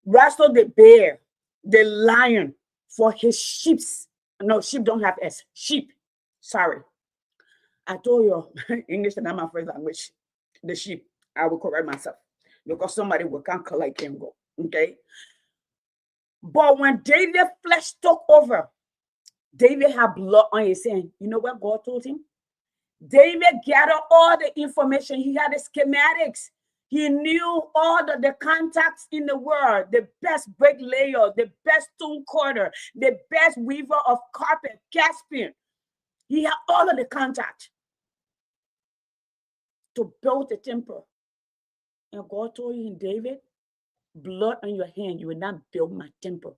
wrestled the bear, the lion for his sheep. No, sheep don't have S. Sheep. Sorry. I told you English is not my first language. The sheep. I will correct myself because somebody will come collect and go. Okay. But when David's flesh took over, David had blood on his hand. You know what God told him? David gathered all the information. He had the schematics. He knew all the contacts in the world, the best bricklayer, the best stone cutter, the best weaver of carpet, Caspian. He had all of the contacts to build the temple. And God told him, David, blood on your hand, you will not build my temple.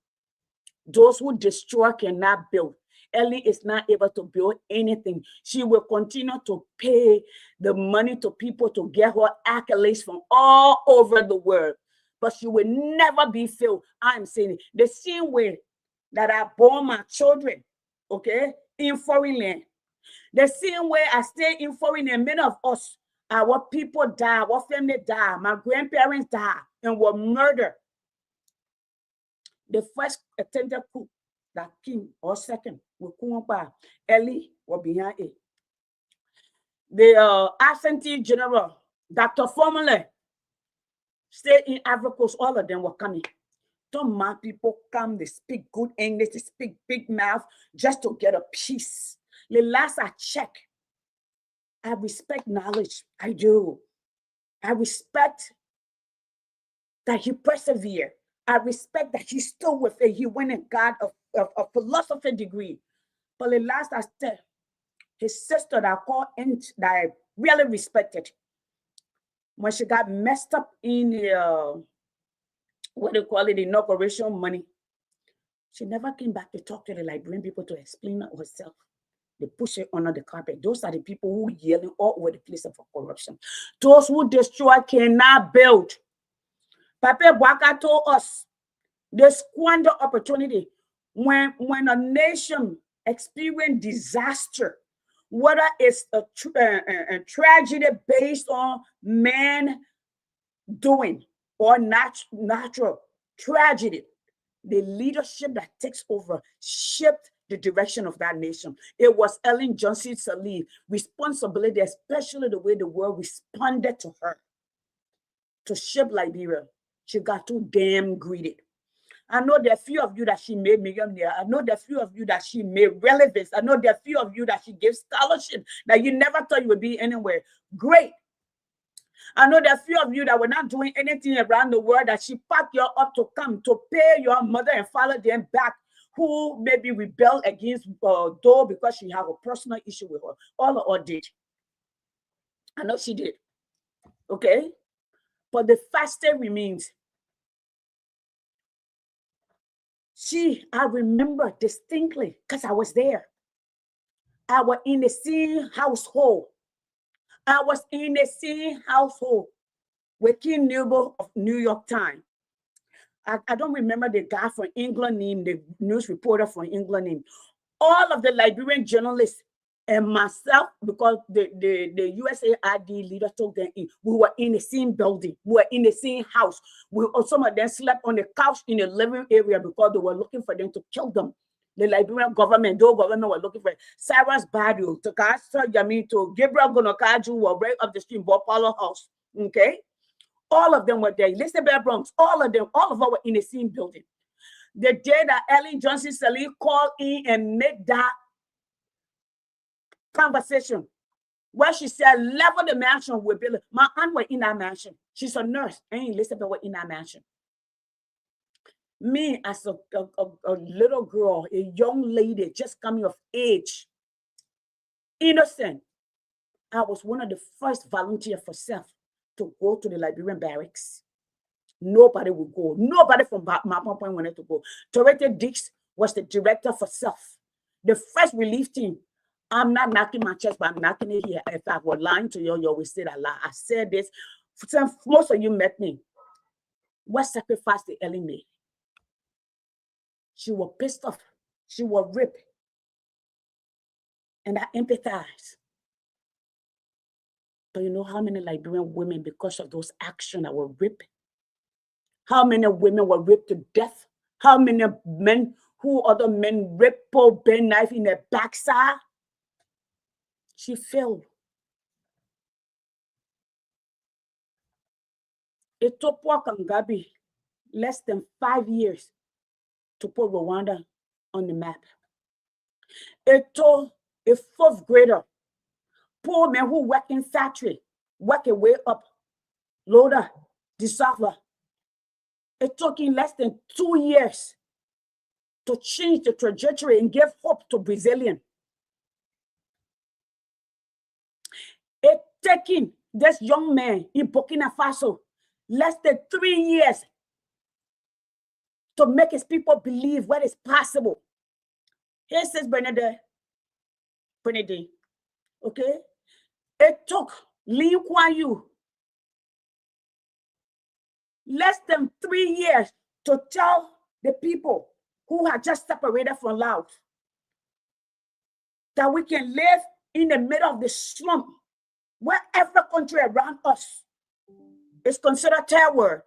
Those who destroy cannot build. Ellie is not able to build anything. She will continue to pay the money to people to get her accolades from all over the world. But she will never be filled. I'm saying it. The same way that I born my children, okay, in foreign land. The same way I stay in foreign land, many of us, our people die, our family die, my grandparents die, and were murdered. The first attempted coup that came, or second, will come by Ellie or behind it. The absentee general, Dr. Formula, stay in Africa, all of them were coming. Some my people come, they speak good English, they speak big mouth just to get a piece. The last I checked, I respect knowledge. I do. I respect that he persevered. I respect that he stood with it. He went and got a philosophy degree. But the last I said, his sister that I called in, that I really respected, when she got messed up in the, what do you call it, the inauguration money, she never came back to talk to the Liberian people to explain herself. They push it under the carpet. Those are the people who yelling all over the place for corruption. Those who destroy cannot build. Papa Bwaka told us they squander opportunity when a nation experience disaster, whether it's a tragedy based on man doing or natural tragedy, the leadership that takes over shaped the direction of that nation. It was Ellen Johnson Sirleaf responsibility, especially the way the world responded to her, to shape Liberia. She got too damn greedy. I know there are few of you that she made millionaire. I know there are few of you that she made relevance. I know there are few of you that she gave scholarship that you never thought you would be anywhere. Great. I know there are few of you that were not doing anything around the world that she packed you up to come to pay your mother and father them back, who maybe rebelled against Doe because she had a personal issue with her. All of her did. I know she did. Okay? But the fact still remains. I remember distinctly because I was there. I was in the same household. I was in the same household with King Newell of New York Times. I don't remember the guy from England name, the news reporter from England name. All of the Liberian journalists and myself, because the USAID leader took them in, we were in the same building, we were in the same house. Some of them slept on the couch in the living area because they were looking for them to kill them. The Liberian government, those government were looking for Cyrus Barrio, to to Gabriel Gonokaju were right up the street, Bopalo House. Okay? All of them were there. Elizabeth Bronx, all of them, all of us were in the same building. The day that Ellen Johnson Sirleaf called in and made that conversation where she said, level the mansion with Billy. My aunt was in that mansion. She's a nurse. And Elizabeth was in that mansion. Me, as a little girl, a young lady just coming of age, innocent, I was one of the first volunteers for self to go to the Liberian barracks. Nobody would go. Nobody from Mapon Point wanted to go. Torete Dix was the director for self. The first relief team. I'm not knocking my chest, but I'm knocking it here. If I were lying to you, you always say that lie. I said this. Most of you met me. What sacrifice did Ellie make? She was pissed off. She was ripped. And I empathize. But you know how many Liberian women, because of those actions, that were ripped? How many women were raped to death? How many men, who other men raped Paul Ben knife in their backside? She failed. It took Paul Kangabi less than 5 years to put Rwanda on the map. It took a fourth grader, poor man who work in factory, work a way up, loader, dissolver. It took him less than 2 years to change the trajectory and give hope to Brazilian. It taking this young man in Burkina Faso less than 3 years to make his people believe what is possible. Here says Bernadette, okay? It took Lee Kuan Yew less than 3 years to tell the people who had just separated from Laos that we can live in the middle of the slump where every country around us is considered third world.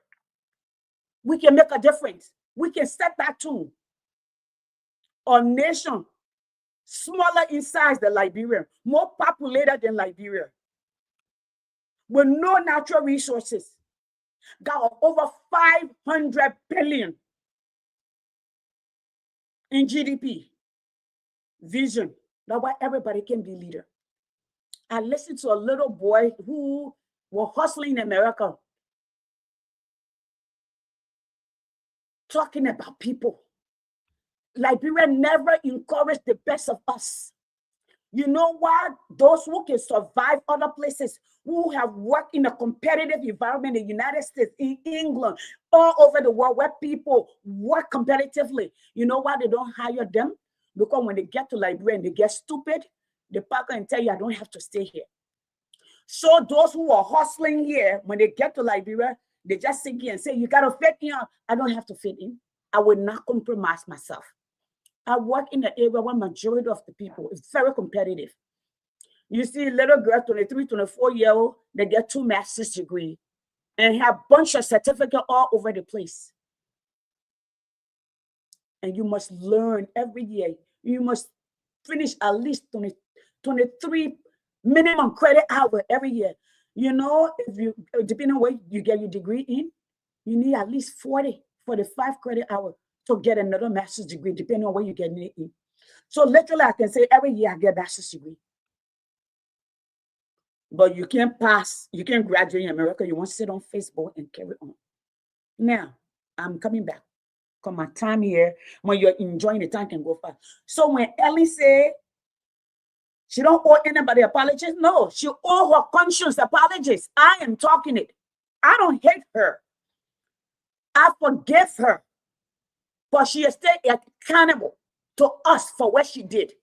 We can make a difference. We can set that tune. Our nation, smaller in size than Liberia, more populated than Liberia, with no natural resources, got over 500 billion in GDP. Vision. That's why everybody can be leader. I listened to a little boy who was hustling in America, talking about people. Liberia never encouraged the best of us. You know what? Those who can survive other places, who have worked in a competitive environment in the United States, in England, all over the world, where people work competitively, you know why they don't hire them? Because when they get to Liberia and they get stupid, they pack and tell you, I don't have to stay here. So those who are hustling here, when they get to Liberia, they just sit here and say, you got to fit in. I don't have to fit in. I will not compromise myself. I work in an area where majority of the people is very competitive. You see little girls, 23, 24-year-old, they get 2 master's degrees and have a bunch of certificates all over the place. And you must learn every year. You must finish at least 23 minimum credit hour every year. You know, if you, depending on what you get your degree in, you need at least 45 credit hour to get another master's degree, depending on what you get it in. So literally, I can say every year I get a master's degree. But you can't pass, you can't graduate in America. You want to sit on Facebook and carry on. Now, I'm coming back. Because my time here, when you're enjoying the time, can go fast. So when Ellie said she don't owe anybody apologies, no, she owe her conscience apologies. I am talking it. I don't hate her. I forgive her. But she is still accountable to us for what she did.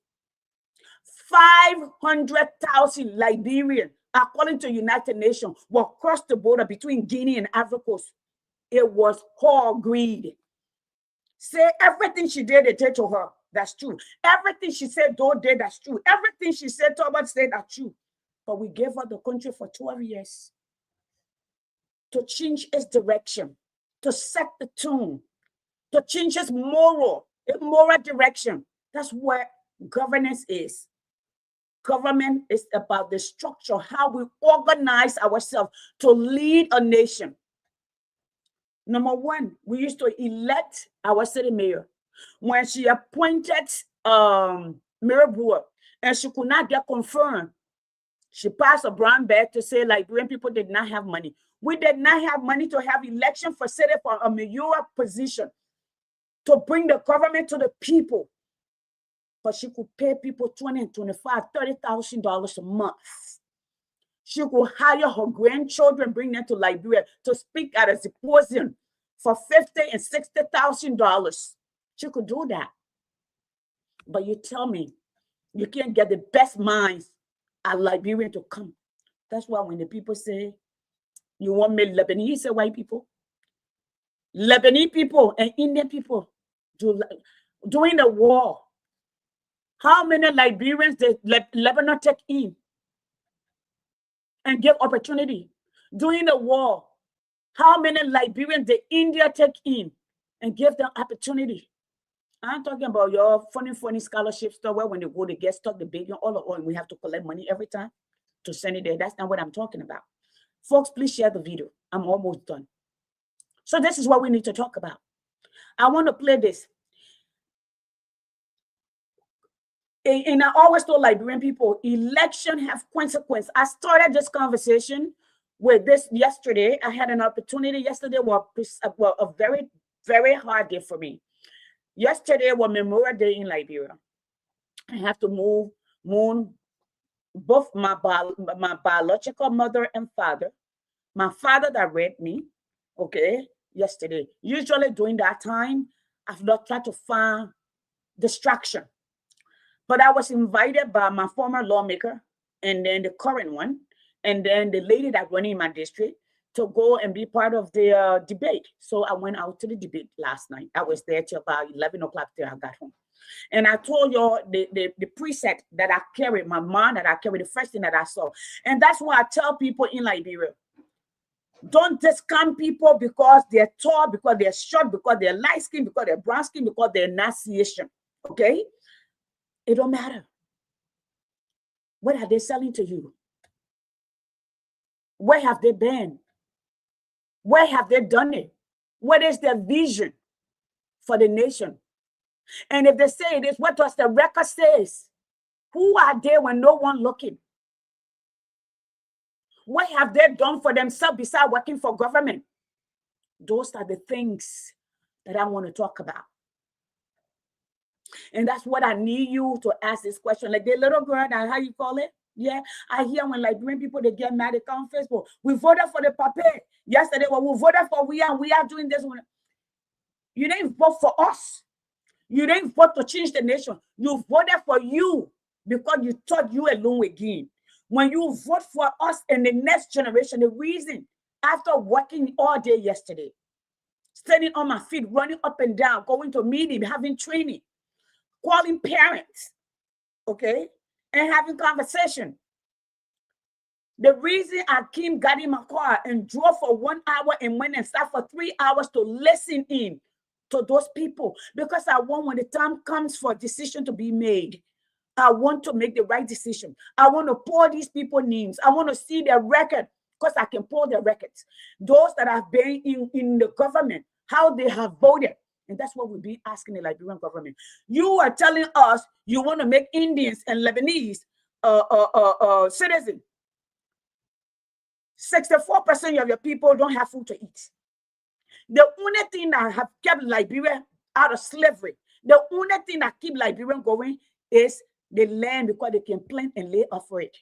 500,000 Liberians, according to United Nations, were crossed the border between Guinea and Ivory Coast. It was her greed. Say everything she did, they did to her. That's true. Everything she said, don't did, that's true. Everything she said, Thomas said, that's true. But we gave her the country for 12 years to change its direction, to set the tune, to change its moral direction. That's where governance is. Government is about the structure, how we organize ourselves to lead a nation. Number one, we used to elect our city mayor. When she appointed Mayor Brewer and she could not get confirmed, she passed a brown bag to say Liberian people did not have money. We did not have money to have election for city for a mayoral position to bring the government to the people. But she could pay people $20,000, $25,000, $30,000 a month. She could hire her grandchildren, bring them to Liberia to speak at a symposium for $50,000 and $60,000. She could do that. But you tell me, you can't get the best minds at Liberia to come. That's why when the people say, you want me Lebanese, say white people. Lebanese people and Indian people during the war. How many Liberians did Lebanon take in and give opportunity? During the war, How many Liberians did India take in and give them opportunity? I'm talking about your funny scholarship stuff where when they go, they get stuck, the billion, all of all, and we have to collect money every time to send it there. That's not what I'm talking about. Folks, please share the video. I'm almost done. So this is what we need to talk about. I want to play this. And I always told Liberian people, election have consequence. I started this conversation with this yesterday. I had an opportunity. Yesterday was a very, very hard day for me. Yesterday was Memorial Day in Liberia. I have to mourn both my biological mother and father. My father that read me, okay, yesterday. Usually during that time, I've not tried to find distraction. But I was invited by my former lawmaker and then the current one, and then the lady that running my district to go and be part of the debate. So I went out to the debate last night. I was there till about 11 o'clock till I got home. And I told you the preset that I carry, my mind that I carry, the first thing that I saw. And that's why I tell people in Liberia, don't discount people because they're tall, because they're short, because they're light skin, because they're brown skin, because they're Asian. Okay? It don't matter. What are they selling to you? Where have they been? Where have they done it? What is their vision for the nation? And if they say it is, what does the record says? Who are they when no one looking? What have they done for themselves besides working for government? Those are the things that I want to talk about. And that's what I need you to ask this question. Like the little girl, how you call it? Yeah, I hear when Liberian people, they get mad, they come on Facebook. We voted for the paper. Yesterday, well, we voted for we are doing this one. You didn't vote for us. You didn't vote to change the nation. You voted for you because you thought you alone again. When you vote for us and the next generation, the reason, after working all day yesterday, standing on my feet, running up and down, going to meeting, having training, calling parents, okay, and having conversation. The reason I came, got in my car and drove for 1 hour and went and sat for 3 hours to listen in to those people, because I want, when the time comes for a decision to be made, I want to make the right decision. I want to pour these people names. I want to see their record, because I can pull their records. Those that have been in the government, how they have voted. And that's what we'll be asking the Liberian government. You are telling us you want to make Indians and Lebanese citizens. 64% of your people don't have food to eat. The only thing that have kept Liberia out of slavery, the only thing that keep Liberia going is the land, because they can plant and lay off it.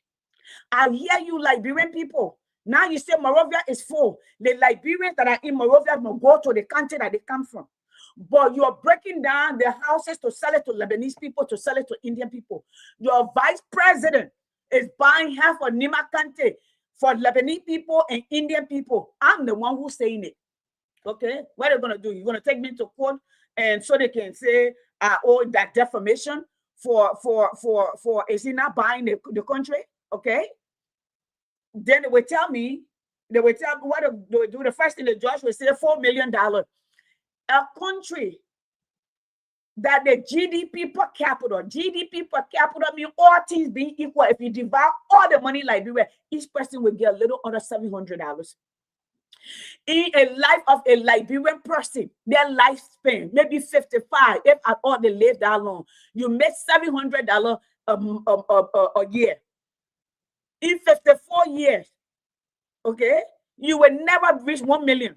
I hear you, Liberian people. Now you say Monrovia is full. The Liberians that are in Monrovia will go to the country that they come from. But you're breaking down the houses to sell it to Lebanese people, to sell it to Indian people. Your vice president is buying half of Nima Kante for Lebanese people and Indian people. I'm the one who's saying it. Okay, what are they gonna do? You're gonna take me to court, and so they can say oh, that defamation for is he not buying the country? Okay, then they will tell me what they do. The first thing the judge will say $4 million. A country that the GDP per capita mean all things being equal. If you divide all the money Liberia, each person will get a little under $700. In a life of a Liberian person, their lifespan maybe 55. If at all they live that long, you make $700 a year. In 54 years, okay, you will never reach 1 million.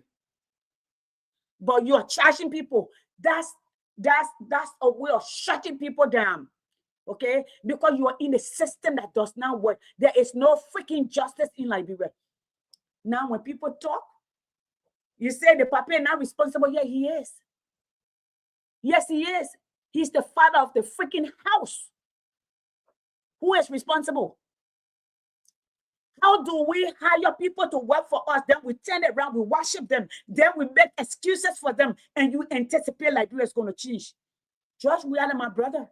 But you are charging people. That's a way of shutting people down. Okay, because you are in a system that does not work. There is no freaking justice in Liberia. Now, when people talk, you say the papa is not responsible. Yeah, he is. Yes, he is. He's the father of the freaking house. Who is responsible? How do we hire people to work for us? Then we turn it around, we worship them. Then we make excuses for them. And you anticipate Liberia is going to change. George Weah, my brother.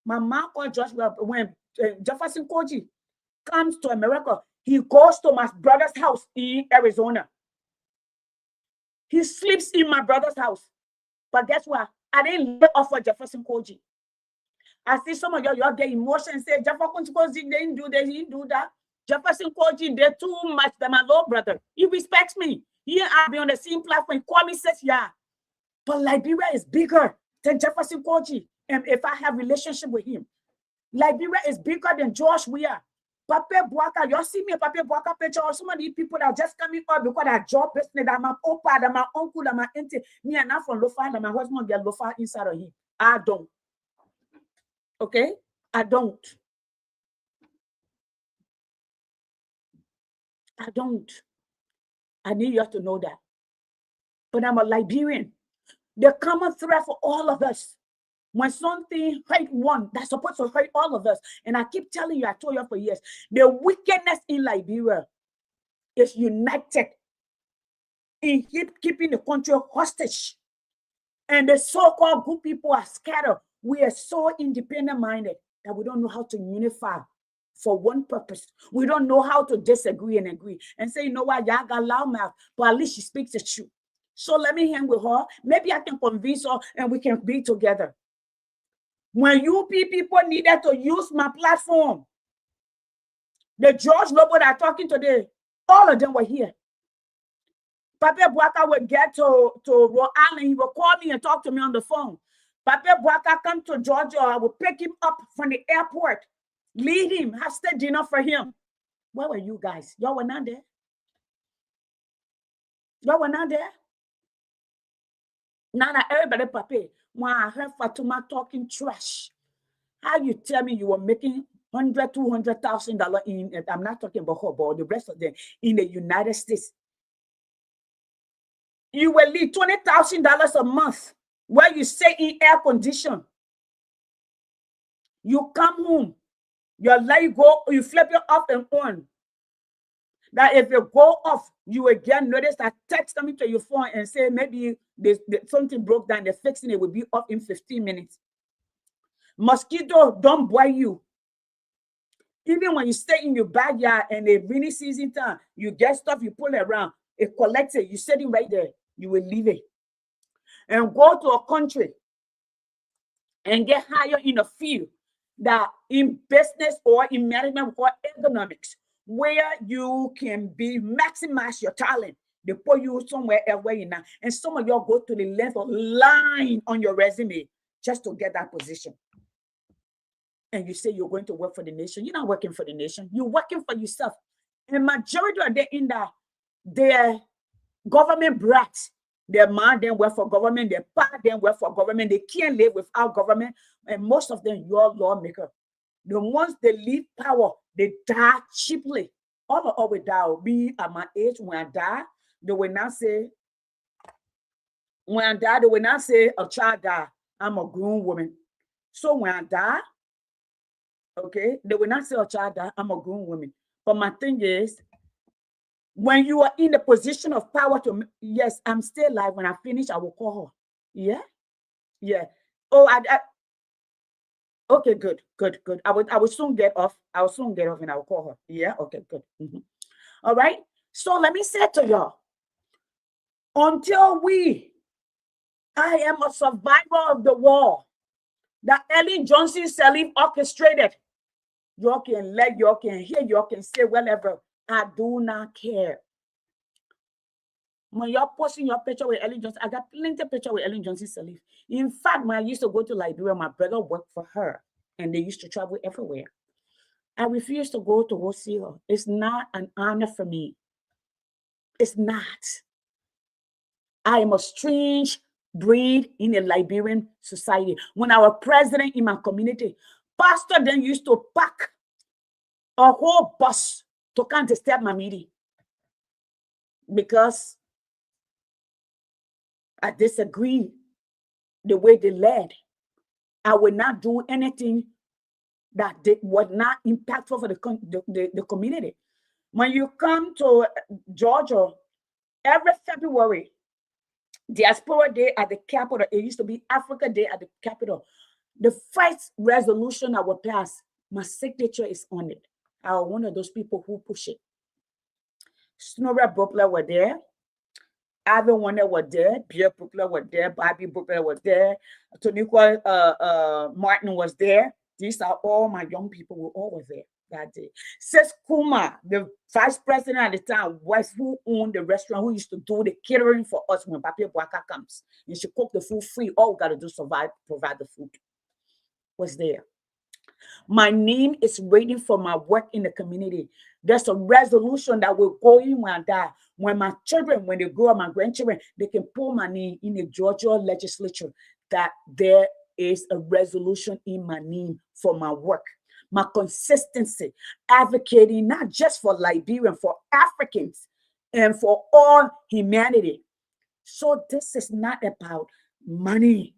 My mom called George Weah. When Jefferson Koji comes to America, he goes to my brother's house in Arizona. He sleeps in my brother's house. But guess what? I didn't lay off for Jefferson Koji. I see some of y'all get emotion and say, Jefferson Koji didn't do this, he didn't do that. Jefferson Koji, they're too much than my little brother. He respects me. He and I be on the same platform. He call me, says, yeah. But Liberia is bigger than Jefferson Koji. And if I have relationship with him, Liberia is bigger than George Weah. Pape Boaka, y'all see me a Pape Boaka picture or some of these people that are just coming up because that job business, that my opa, that my uncle, that my auntie, me and not from Lofa, that my husband get Lofa inside of him. I don't. Okay? I don't. I don't. I need you to know that. But I'm a Liberian. The common thread for all of us. When something hurt one, that's supposed to hurt all of us. And I keep telling you, I told you for years, the wickedness in Liberia is united in keeping the country hostage. And the so-called good people are scattered. We are so independent-minded that we don't know how to unify for one purpose. We don't know how to disagree and agree. And say, you know what, y'all got loud mouth, but at least she speaks the truth. So let me hang with her. Maybe I can convince her and we can be together. When UP people needed to use my platform, the George Lobo that are talking today, all of them were here. Pape Boaka would get to Rhode Island. He would call me and talk to me on the phone. Pape Boaka come to Georgia. I would pick him up from the airport, lead him, have steak dinner for him. Where were you guys? Y'all were not there. Y'all were not there. Now everybody, Pape, when I heard Fatuma talking trash, how you tell me you were making $100,000, $200,000 in, I'm not talking about her, but the rest of them in the United States. You will leave $20,000 a month where you stay in air condition. You come home, your light go, you flip it off and on. That if you go off, you will get notice that text coming to your phone and say maybe something broke down, they're fixing it, will be off in 15 minutes. Mosquito don't bite you. Even when you stay in your backyard and the rainy season time, you get stuff, you pull it around, it collects it, you set it right there, you will leave it. And go to a country and get hired in a field that in business or in management or economics, where you can maximize your talent. They put you somewhere else where you're not. And some of y'all go to the length of line on your resume just to get that position. And you say you're going to work for the nation. You're not working for the nation. You're working for yourself. And majority of them in that, they're government brats. Their man then work for government. Their pa then work for government. They can't live without government. And most of them, your lawmaker. The ones they leave power, they die cheaply. All of us die. Me at my age, when I die, they will not say, when I die, they will not say a child died. I'm a grown woman. So when I die, okay, they will not say a child died. I'm a grown woman. But my thing is, when you are in the position of power to, yes, I'm still alive. When I finish, I will call her. Yeah? Yeah. Oh, okay, good. I will soon get off. I will soon get off and I will call her. Yeah? Okay, good. All right? So let me say to y'all, until I am a survivor of the war that Ellen Johnson Sirleaf orchestrated, y'all can hear, y'all can say whatever. I do not care. When you're posting your picture with Ellen Johnson, I got plenty of pictures with Ellen Johnson Sirleaf. In fact, when I used to go to Liberia, my brother worked for her, and they used to travel everywhere. I refuse to go see her. It's not an honor for me. It's not. I am a strange breed in a Liberian society. When I was president in my community, pastor then used to pack a whole bus to come to step my meeting because I disagree the way they led. I would not do anything that was not impactful for the community. When you come to Georgia, every February, Diaspora Day at the Capitol, it used to be Africa Day at the Capitol. The first resolution I will pass, my signature is on it. I was one of those people who push it. Snora Bopler were there. Ivan Warner was there, Pierre Brookler was there, Bobby Brookler was there, Toniqua Martin was there. These are all my young people who all were there that day. Sis Kuma, the vice president at the time, was who owned the restaurant, who used to do the catering for us when Papi Boaka comes. And she cooked the food free. All we got to do is provide the food. Was there. My name is waiting for my work in the community. There's a resolution that will go in when I die. When my children, when they grow up, my grandchildren, they can pull my name in the Georgia legislature that there is a resolution in my name for my work. My consistency, advocating not just for Liberian, for Africans, and for all humanity. So this is not about money.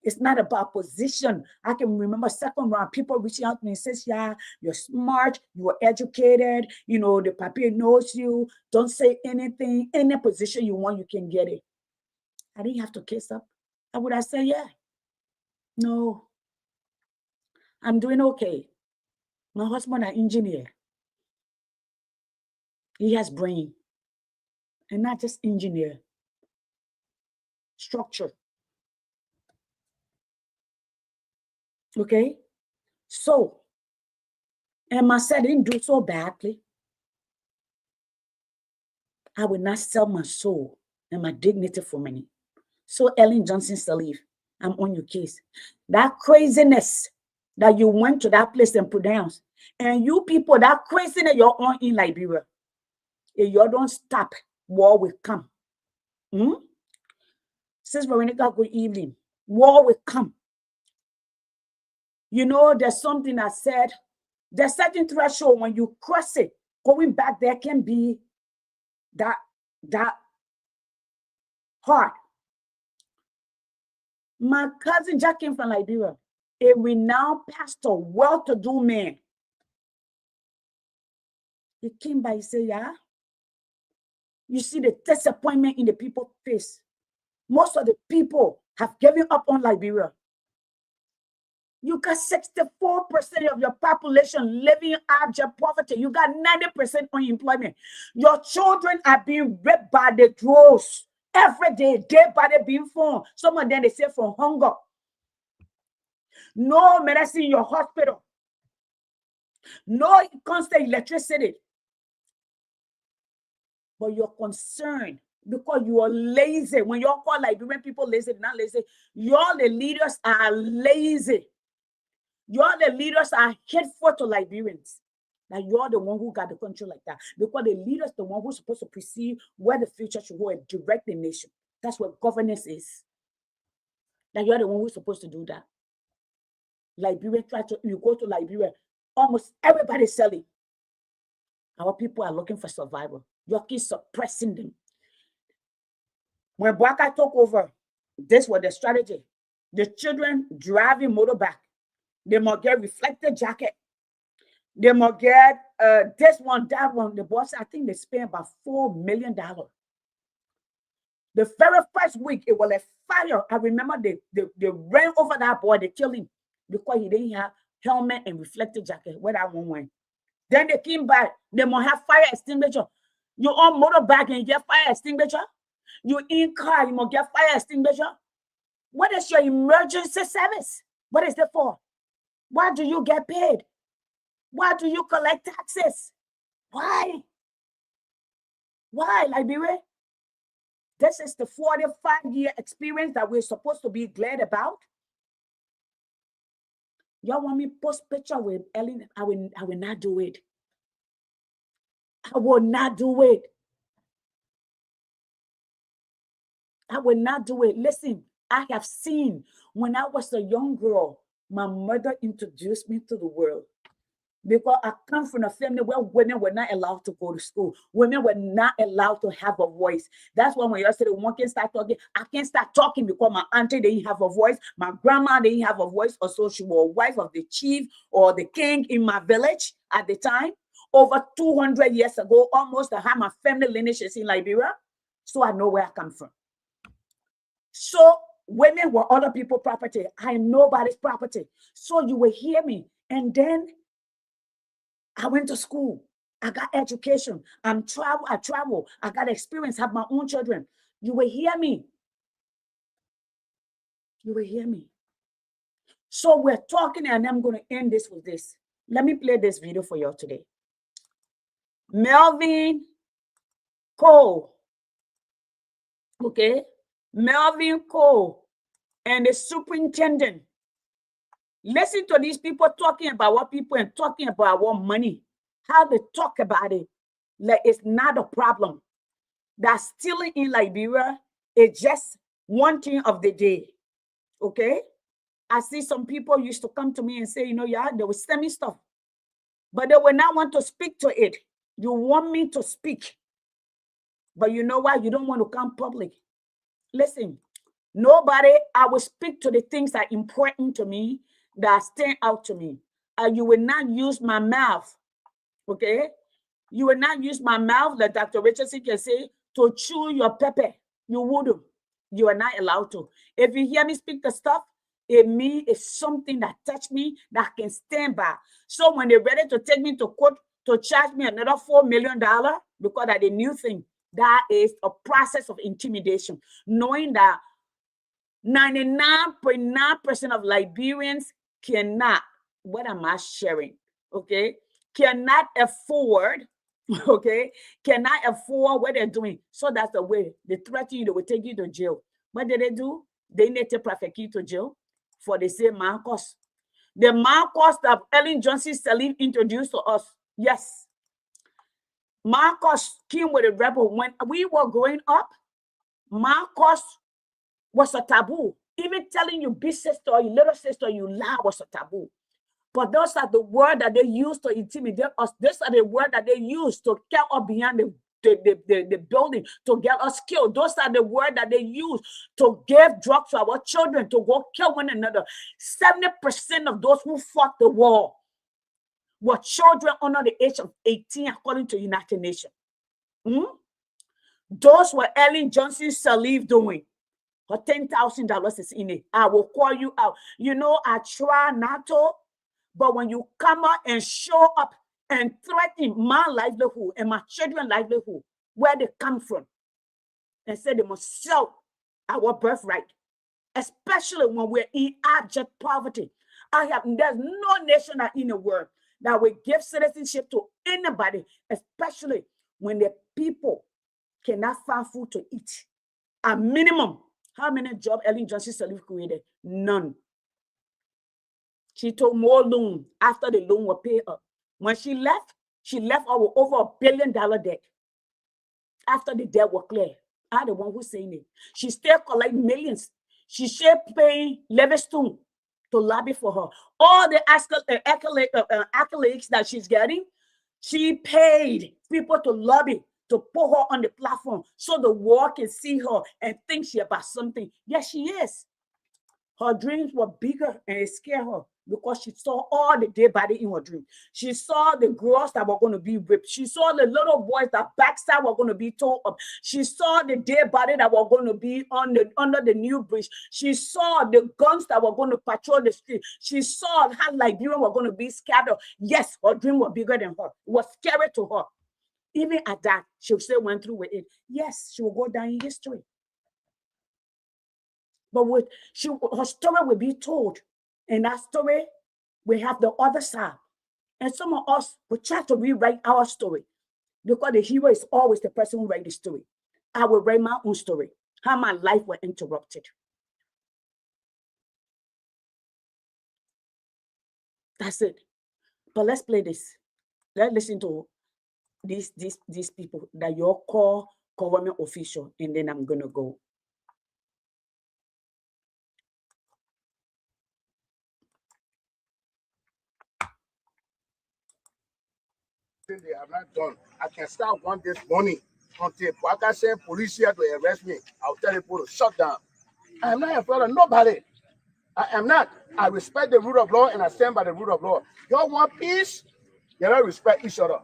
It's not about position. I can remember second round, people reaching out to me and says, yeah, you're smart, you're educated, you know, the papier knows you. Don't say anything. Any position you want, you can get it. I didn't have to kiss up. How would I say, yeah? No. I'm doing okay. My husband an engineer. He has brain. And not just engineer. Structure. Okay? So, and my son didn't do so badly. I will not sell my soul and my dignity for money. So Ellen Johnson Sirleaf, I'm on your case. That craziness that you went to that place and pronounced, and you people, that craziness you're on in Liberia, if you don't stop, war will come. Sis Veronica, good evening. War will come. You know, there's something that said, there's certain threshold when you cross it, going back there can be that hard. My cousin Jack came from Liberia, a renowned pastor, well-to-do man. He came by, he said, yeah, you see the disappointment in the people's face. Most of the people have given up on Liberia. You got 64% of your population living in abject poverty. You got 90% unemployment. Your children are being raped by the droves every day, dead body being found. Some of them, they say from hunger. No medicine in your hospital. No constant electricity. But you're concerned because you are lazy. When you're called Liberian people lazy, not lazy. You're the leaders are lazy. You're the leaders are hateful to Liberians. That you're the one who got the country like that. Because the leaders, the one who's supposed to perceive where the future should go and direct the nation. That's what governance is. That you're the one who's supposed to do that. Liberia, you go to Liberia, almost everybody's selling. Our people are looking for survival. You're suppressing them. When Boaka took over, this was the strategy. The children driving motorbike. They must get reflective jacket. They must get this one, that one. The boss, I think they spent about $4 million. The very first week, it was a fire. I remember they ran over that boy. They killed him because he didn't have helmet and reflective jacket. Where that one went. Then they came back. They must have fire extinguisher. You on motorbike and you get fire extinguisher. You in car, you must get fire extinguisher. What is your emergency service? What is it for? Why do you get paid? Why do you collect taxes? Why? Why, Liberia? This is the 45-year experience that we're supposed to be glad about. Y'all want me to post picture with Ellen? I will not do it. I will not do it. I will not do it. Listen, I have seen when I was a young girl, my mother introduced me to the world. Because I come from a family where women were not allowed to go to school. Women were not allowed to have a voice. That's why when you said one can start talking, I can't start talking because my auntie didn't have a voice. My grandma didn't have a voice. Also, she was a wife of the chief or the king in my village at the time. Over 200 years ago, almost I had my family lineage in Liberia. So I know where I come from. So women were other people's property. I am nobody's property. So you will hear me. And then I went to school. I got education. I travel. I got experience, have my own children. You will hear me. You will hear me. So we're talking, and I'm going to end this with this. Let me play this video for you today. Melvin Cole. Okay? Melvin Cole and the superintendent. Listen to these people talking about what people and talking about what money. How they talk about it. Like it's not a problem. That stealing in Liberia is just one thing of the day. Okay? I see some people used to come to me and say, you know, yeah, they will send me stuff. But they will not want to speak to it. You want me to speak. But you know why? You don't want to come public. Listen, nobody, I will speak to the things that are important to me, that stand out to me. And you will not use my mouth. Okay? You will not use my mouth, like Dr. Richardson can say, to chew your pepper. You wouldn't. You are not allowed to. If you hear me speak the stuff, it means it's something that touched me that I can stand by. So when they're ready to take me to court to charge me another $4 million because of the new thing, that is a process of intimidation. Knowing that 99.9% of Liberians cannot, what am I sharing? Okay, cannot afford, okay, cannot afford what they're doing. So that's the way they threaten you, they will take you to jail. What did they do? They need to traffic you to jail for the same Marcos. The Marcos that Ellen Johnson Sirleaf introduced to us. Yes. Marcos came with a rebel. When we were growing up, Marcos was a taboo. Even telling your big sister or your little sister you lie was a taboo. But those are the words that they use to intimidate us. Those are the words that they use to get us behind the building, to get us killed. Those are the words that they use to give drugs to our children, to go kill one another. 70% of those who fought the war were children under the age of 18, according to United Nations. Those were Ellen Johnson Sirleaf doing. Her $10,000 is in it. I will call you out. You know, I try not to, but when you come out and show up and threaten my livelihood and my children's livelihood, where they come from, and say they must sell our birthright, especially when we're in abject poverty. There's no nation in the world that will give citizenship to anybody, especially when the people cannot find food to eat. At minimum, how many jobs Ellen Johnson Sirleaf created? None. She took more loan after the loan was paid up. When she left over $1 billion debt. After the debt was cleared, I'm the one who's saying it. She still collect millions. She still paying Livingstone to lobby for her. All the accolades that she's getting, she paid people to lobby to put her on the platform so the world can see her and think she about something. Yes, she is. Her dreams were bigger and it scared her because she saw all the dead body in her dream. She saw the girls that were going to be ripped. She saw the little boys that backside were going to be tore up. She saw the dead body that were going to be under the new bridge. She saw the guns that were going to patrol the street. She saw how Liberians were going to be scattered. Yes, her dream was bigger than her. It was scary to her. Even at that, she still went through with it. Yes, she will go down in history. But her story will be told. And that story, we have the other side. And some of us will try to rewrite our story because the hero is always the person who writes the story. I will write my own story, how my life was interrupted. That's it. But let's play this. Let's listen to these people that you all call government official, and then I'm going to go. They have not done. I can start one this morning until Baka send police here to arrest me. I'll tell people to shut down. I am not afraid of nobody. I am not. I respect the rule of law and I stand by the rule of law. Y'all want peace? You don't respect each other.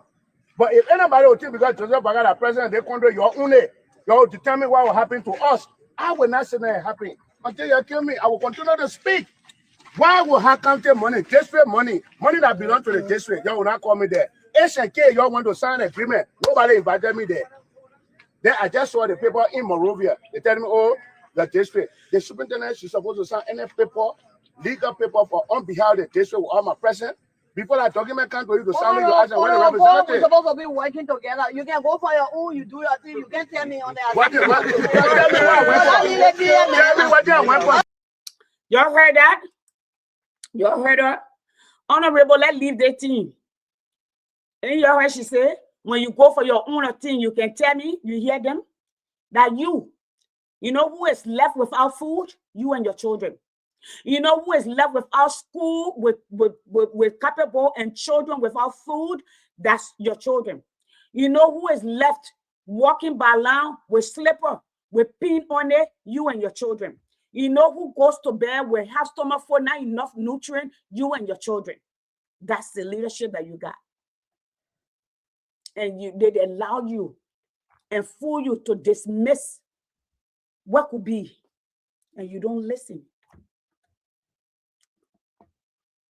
But if anybody will think because Joseph Baga the president, they control your own, you determine what will happen to us. I will not say that happen. Until you kill me, I will continue to speak. Why will I count money, district money that belongs to the district? Y'all will not call me there. HK, y'all want to sign an agreement. Nobody invited me there. Then I just saw the paper in Monrovia. They tell me, oh, the district, the superintendent is supposed to sign any paper, legal paper for on behalf of the district with all my present. Before that document can't go, you to sign it, you ask them when the We're representative. supposed to be working together. You can go for your own, you do your thing. You can't tell me on that. Tell me what I went for. Y'all heard that? Y'all heard her? Honorable, let's leave that thing. And you heard she said, when you go for your own thing, you can tell me, you hear them? That you know who is left without food? You and your children. You know who is left without school with capable and children without food? That's your children. You know who is left walking by land with slipper, with pin on it? You and your children. You know who goes to bed with have stomach for not enough nutrient? You and your children. That's the leadership that you got. And they allow you and fool you to dismiss what could be, and you don't listen.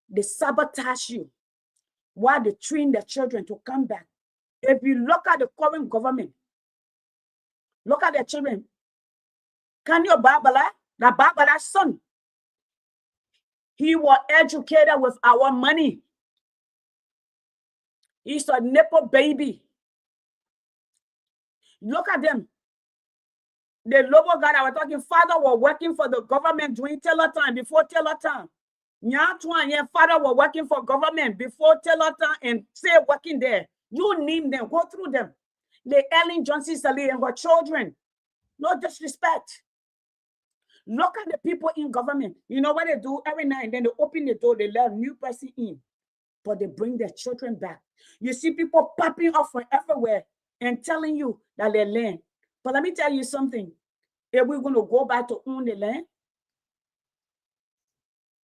They sabotage you while they train their children to come back. If you look at the current government, look at their children. Can you Babala? The Babala's son. He was educated with our money. He's a nipple baby. Look at them. The Lobo guy I was talking, father was working for the government during Taylor time, before Taylor time. Nyatwan, yeah, father was working for government before Taylor time and say working there. You name them, go through them. The Ellen Johnson Sally and her children. No disrespect. Look at the people in government. You know what they do? Every night and then they open the door, they let a new person in, but they bring their children back. You see people popping up from everywhere and telling you that they land. But let me tell you something. If we're going to go back to own the land,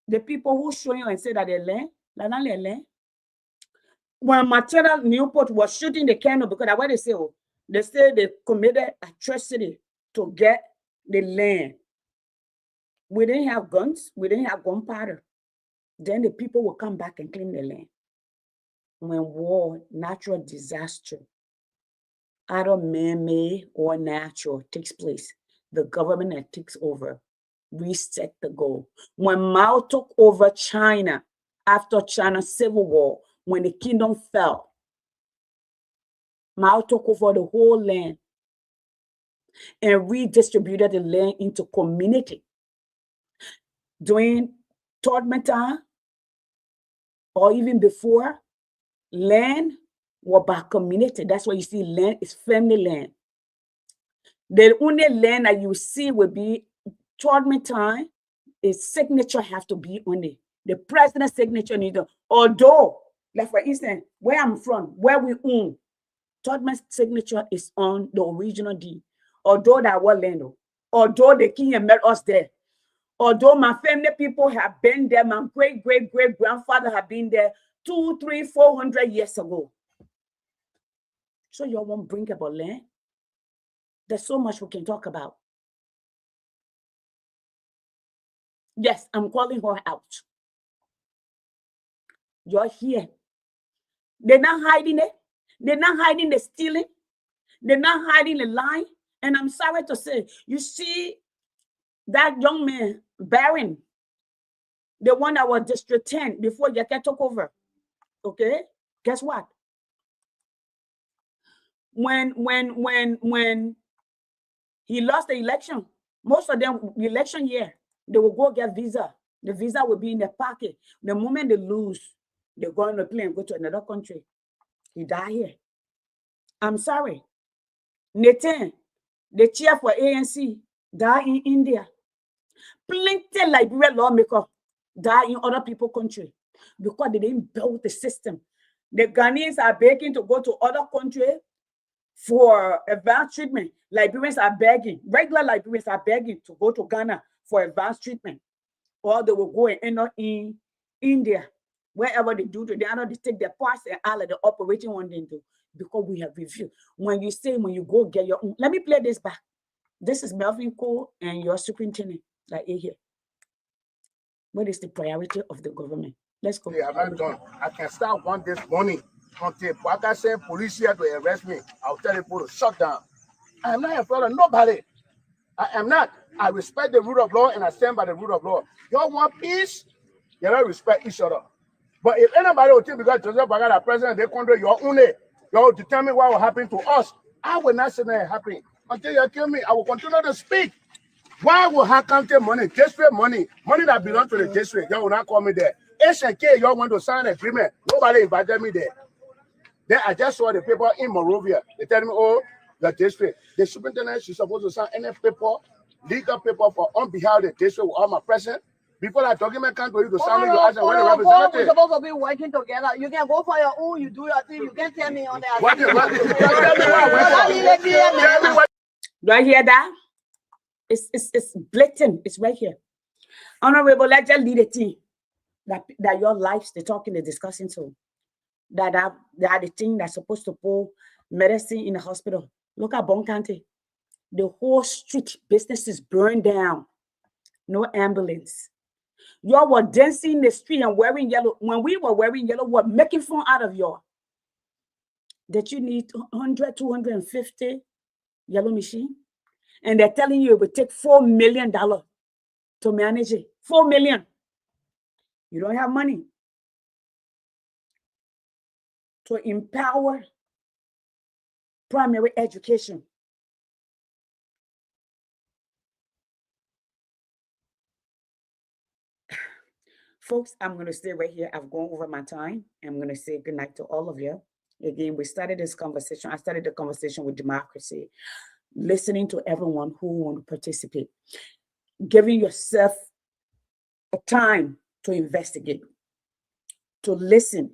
the people who show you and say that they land, they're not their land. When Material Newport was shooting the cannon, because that's what they say they committed atrocity to get the land. We didn't have guns, we didn't have gunpowder. Then the people will come back and claim the land. When war, natural disaster, either man-made or natural, takes place, the government that takes over reset the goal. When Mao took over China after China's civil war, when the kingdom fell, Mao took over the whole land and redistributed the land into community. During Todman time, or even before, land was by community. That's why you see land is family land. The only land that you see will be Todman time, its signature have to be on it. The president's signature needs to, although, like for instance, where I'm from, where we own, Todman's signature is on the original deed. Although that was land, although the king met us there, although my family people have been there, my great-great-great-grandfather have been there 200, 300, 400 years ago. So you won't bring about land? There's so much we can talk about. Yes, I'm calling her out. You're here. They're not hiding it. They're not hiding the stealing. They're not hiding the lying. And I'm sorry to say, you see that young man, Barries, the one that was District 10 before Yaka took over. Okay? Guess what? When he lost the election, most of them, the election year, they will go get visa. The visa will be in their pocket. The moment they lose, they go on a plane and go to another country. He died here. I'm sorry. Nathan, the chair for ANC, died in India. Plenty Liberian lawmaker died in other people's country because they didn't build the system. The Ghanaians are begging to go to other countries for advanced treatment. Liberians are begging, regular Liberians are begging to go to Ghana for advanced treatment. Or they will go and end up in India, wherever they do, they take their parts and all of the operating one they do, because we have reviewed. When you say, when you go get your own, let me play this back. This is Melvin Cole and your superintendent, like here. What is the priority of the government? Let's go. I'm not done. I can start one this morning until Baka send police here to arrest me. I'll tell people to shut down. I am not afraid of nobody. I am not. I respect the rule of law and I stand by the rule of law. Y'all want peace? You don't respect each other. But if anybody will think because Joseph Bagada are president, they control your own, you determine what will happen to us. I will not say that happen until you kill me. I will continue to speak. Why will her county money, district money that belongs to the district? Y'all will not call me there. HK, y'all want to sign an agreement. Nobody invited me there. Then I just saw the paper in Monrovia. They tell me, oh, the district. The superintendent is supposed to sign any paper, legal paper for on behalf of the district with all my present. Before that document comes to you to sign it, you ask them where the We're representative. supposed to be working together. You can go for your own, you do your thing. You can't tell me on that. What? Tell me what. Do I hear that? It's blatant. It's right here. Honorable, let's just lead a team that your lives they're talking, they're discussing so that are the thing that's supposed to pull medicine in the hospital. Look at Bon County. The whole street businesses burned down. No ambulance. Y'all were dancing in the street and wearing yellow. When we were wearing yellow, we're making fun out of y'all. That you need 100, 250 yellow machine. And they're telling you it would take $4 million to manage it. $4 million. You don't have money to empower primary education. Folks, I'm going to stay right here. I've gone over my time. I'm going to say good night to all of you. Again, we started this conversation. I started the conversation with democracy, listening to everyone who want to participate, giving yourself a time to investigate, to listen,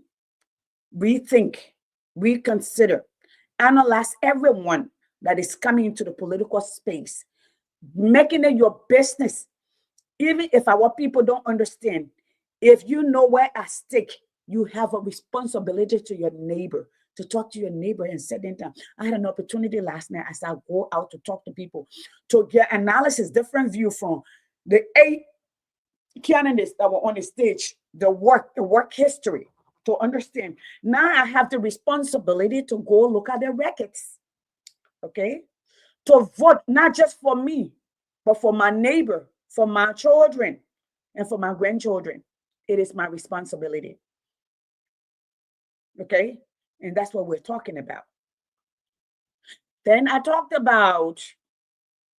rethink, reconsider, analyze everyone that is coming into the political space, making it your business. Even if our people don't understand, if you know where at stake, you have a responsibility to your neighbor, to talk to your neighbor and sit them down. I had an opportunity last night as I go out to talk to people, to get analysis, different view from the 8 candidates that were on the stage, the work history, to understand. Now I have the responsibility to go look at the records, okay? To vote, not just for me, but for my neighbor, for my children, and for my grandchildren. It is my responsibility. Okay? And that's what we're talking about. Then I talked about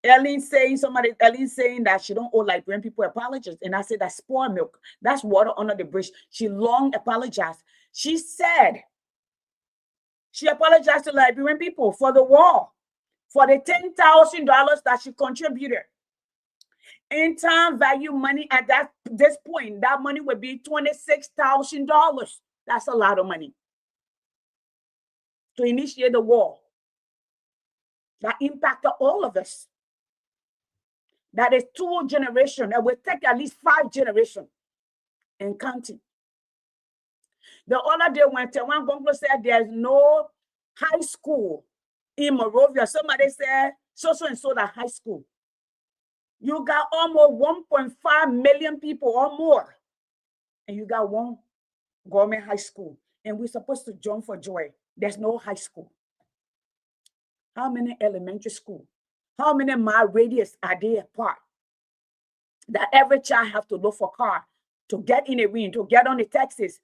Ellen saying that she don't owe Liberian people apologies. And I said that's spoiled milk. That's water under the bridge. She long apologized. She said she apologized to Liberian people for the war, for the $10,000 that she contributed. In time value money at this point, that money would be $26,000. That's a lot of money to initiate the war. That impacted all of us. That is 2 generations. It will take at least 5 generations and counting. The other day when Tewan Gonglo said there's no high school in Monrovia, somebody said so and so that high school. You got almost 1.5 million people or more, and you got one government high school, and we're supposed to jump for joy. There's no high school. How many elementary school? How many mile radius are they apart? That every child have to look for car to get in a ring, to get on the taxis,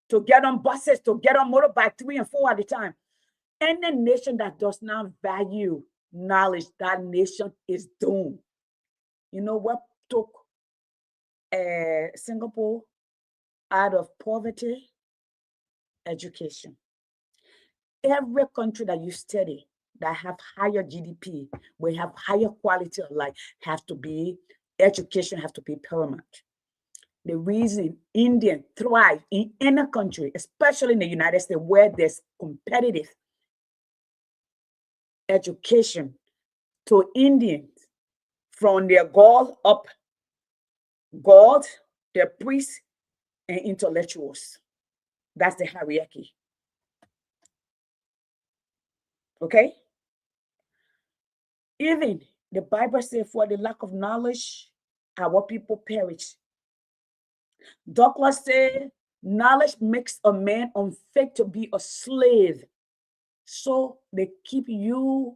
to get on buses, to get on motorbike 3 and 4 at a time. Any nation that does not value knowledge, that nation is doomed. You know what took Singapore out of poverty? Education. Every country that you study that have higher GDP, will have higher quality of life, education have to be paramount. The reason Indians thrive in any country, especially in the United States, where there's competitive education to Indians from their God up, God, their priests, and intellectuals. That's the hierarchy. Okay? Even the Bible says, for the lack of knowledge, our people perish. Douglas said, knowledge makes a man unfit to be a slave. So they keep you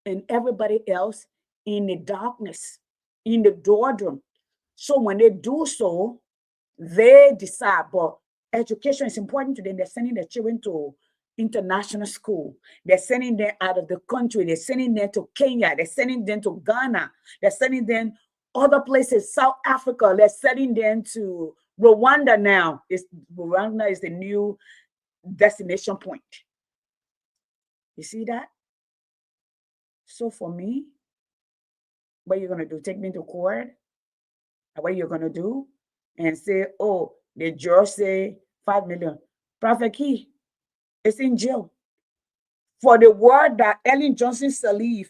and everybody else in the darkness, in the doldrum. So when they do so, they decide, but education is important to them. They're sending their children to international school. They're sending them out of the country. They're sending them to Kenya. They're sending them to Ghana. They're sending them other places, South Africa. They're sending them to Rwanda now. Rwanda is the new destination point. You see that? So for me, what are you going to do? Take me to court? What you're going to do? And say, oh, the judge say 5 million. Prophet Key is in jail for the word that Ellen Johnson Sirleaf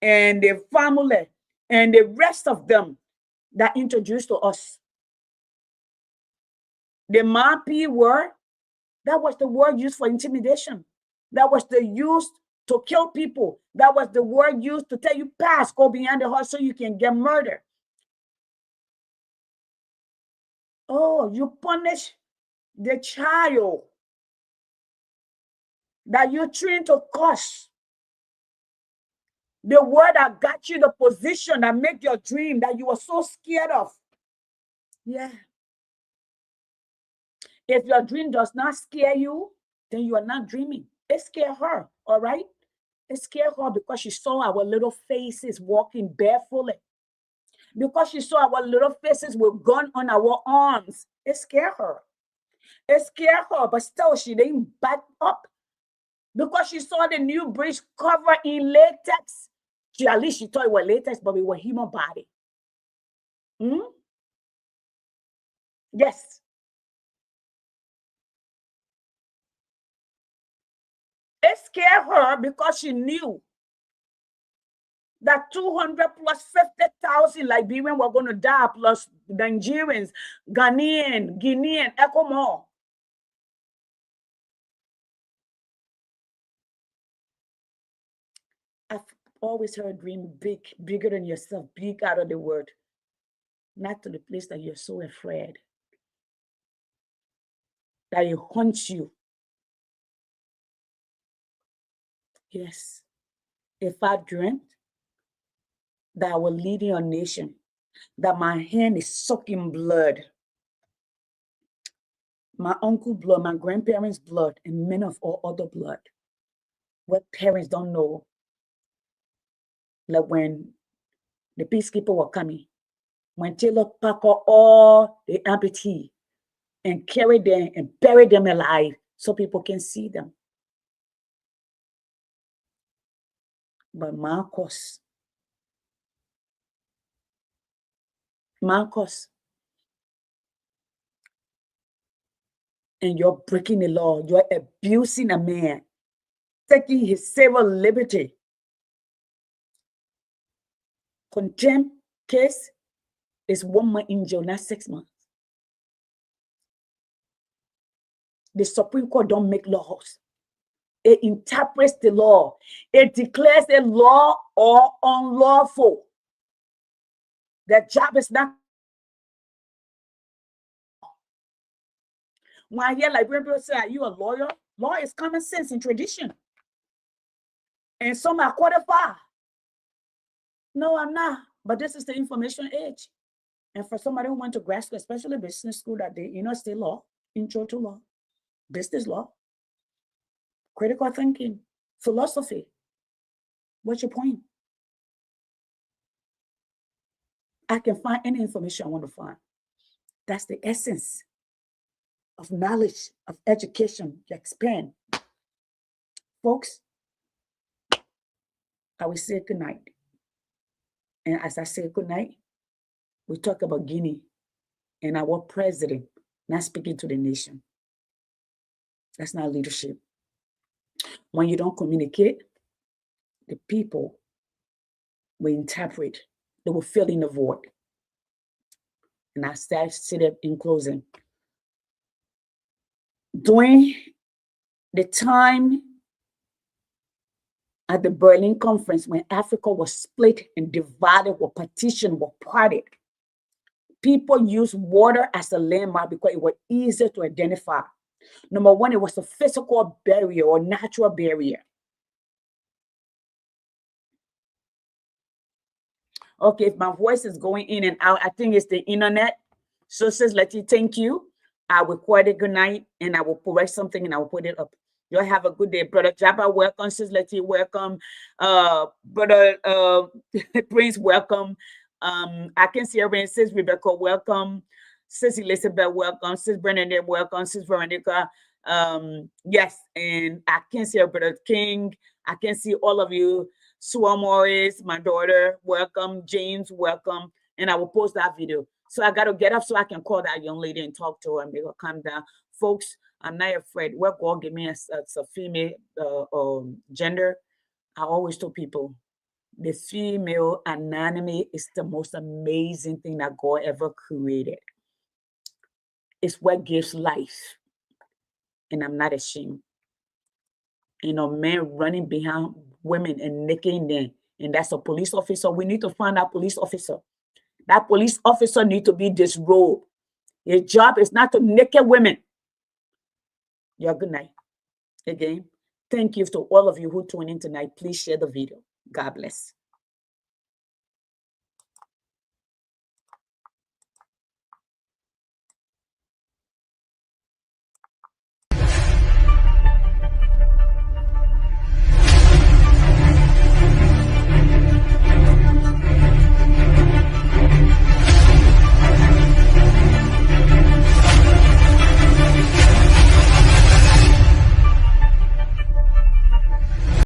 and the family and the rest of them that introduced to us. The Mapi word, that was the word used for intimidation. That was the used to kill people. That was the word used to tell you, pass, go behind the horse so you can get murdered. Oh, you punish the child that you're trying to curse. The word that got you the position that make your dream that you were so scared of. Yeah. If your dream does not scare you, then you are not dreaming. It scared her, all right? It scared her because she saw our little faces walking barefully. Because she saw our little faces with gun on our arms. It scared her. It scared her, but still she didn't back up. Because she saw the new bridge covered in latex. At least she thought it was latex, but it was human body. Yes. It scared her because she knew that 200 plus 50,000 Liberians were going to die, plus Nigerians, Guinean, Echo more. I've always heard dream big, bigger than yourself, big out of the word. Not to the place that you're so afraid, that it haunts you. Yes. If I dreamt that I was leading a nation, that my hand is sucking blood, my uncle blood, my grandparents' blood, and men of all other blood, what parents don't know, like when the peacekeeper were coming, when Taylor packed all the amputee and carried them and buried them alive so people can see them. But Marcus, and you're breaking the law, you're abusing a man, taking his civil liberty. Contempt case is 1 month in jail, not 6 months. The Supreme Court don't make laws. It interprets the law. It declares a law or unlawful. Their job is not. When I hear Liberian people say, are you a lawyer? Law is common sense and tradition. And some are qualified. No, I'm not. But this is the information age. And for somebody who went to grad school, especially business school, that they, state law, intro to law, business law, critical thinking, philosophy. What's your point? I can find any information I want to find. That's the essence of knowledge, of education, you expand. Folks, I will say good night. And as I say good night, we talk about Guinea and our president not speaking to the nation. That's not leadership. When you don't communicate, the people will interpret. They will fill in the void. And I say it in closing. During the time at the Berlin Conference, when Africa was split and divided, or partitioned, or parted, people used water as a landmark because it was easier to identify. Number one, it was a physical barrier or natural barrier. Okay, if my voice is going in and out, I think it's the internet. So, Sis Letty, thank you. I will record it good night and I will write something and I will put it up. You all have a good day, Brother Jabba. Welcome, Sis Letty. Welcome, Brother Prince. Welcome. I can see everybody. Sis Rebecca. Welcome. Sis Elizabeth. Welcome. Sis Brennan. Welcome. Sis Veronica. Yes, and I can see Brother King. I can see all of you. Sua Morris, my daughter, welcome. James, welcome. And I will post that video. So I got to get up so I can call that young lady and talk to her and make her calm down. Folks, I'm not afraid. What God gave me as a female gender, I always tell people, the female anatomy is the most amazing thing that God ever created. It's what gives life. And I'm not ashamed. Men running behind women and nicking them. And that's a police officer. We need to find that police officer. That police officer need to be disrobed. His job is not to naked women. Yeah, good night. Again, thank you to all of you who tuned in tonight. Please share the video. God bless.